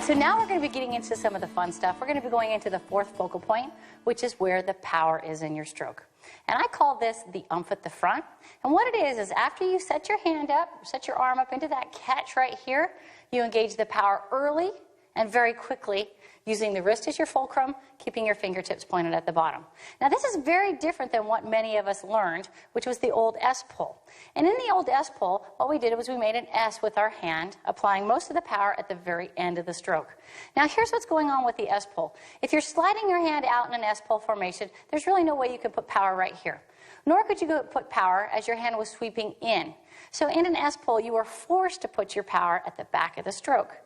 So now we're going to be getting into some of the fun stuff. We're going to be going into the fourth focal point, which is where the power is in your stroke. And I call this the umph at the front. And what it is after you set your hand up, set your arm up into that catch right here, you engage the power early and very quickly, using the wrist as your fulcrum, keeping your fingertips pointed at the bottom. Now this is very different than what many of us learned, which was the old S pull. And in the old S pull, what we did was we made an S with our hand, applying most of the power at the very end of the stroke. Now here's what's going on with the S pull. If you're sliding your hand out in an S pull formation, there's really no way you could put power right here. Nor could you put power as your hand was sweeping in. So in an S pull, you were forced to put your power at the back of the stroke.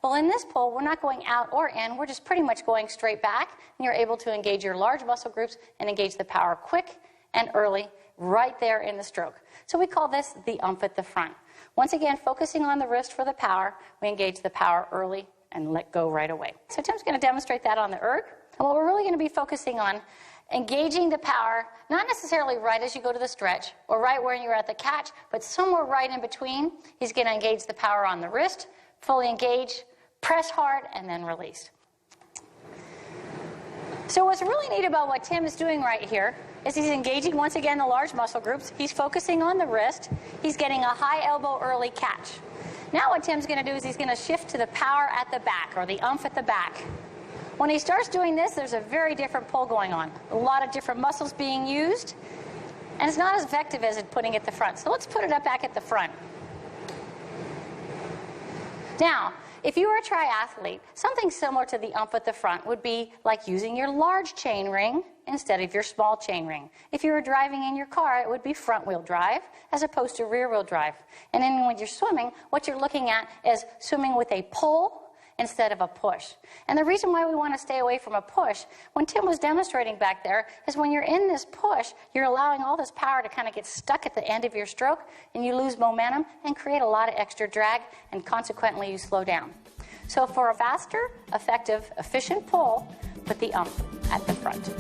Well, in this pull, we're not going out or in. We're just pretty much going straight back, and you're able to engage your large muscle groups and engage the power quick and early right there in the stroke. So we call this the umph at the front. Once again, focusing on the wrist for the power, we engage the power early and let go right away. So Tim's going to demonstrate that on the erg. And what we're really going to be focusing on, engaging the power, not necessarily right as you go to the stretch or right where you're at the catch, but somewhere right in between. He's going to engage the power on the wrist, fully engage, press hard, and then release. So what's really neat about what Tim is doing right here is he's engaging, once again, the large muscle groups. He's focusing on the wrist. He's getting a high elbow early catch. Now what Tim's going to do is he's going to shift to the power at the back, or the umph at the back. When he starts doing this, there's a very different pull going on. A lot of different muscles being used, and it's not as effective as putting it at the front. So let's put it up back at the front. Now, if you were a triathlete, something similar to the umph at the front would be like using your large chain ring instead of your small chain ring. If you were driving in your car, it would be front-wheel drive as opposed to rear-wheel drive. And then when you're swimming, what you're looking at is swimming with a pull instead of a push. And the reason why we want to stay away from a push, when Tim was demonstrating back there, is when you're in this push, you're allowing all this power to kind of get stuck at the end of your stroke, and you lose momentum and create a lot of extra drag, and consequently you slow down. So for a faster, effective, efficient pull, put the umph at the front.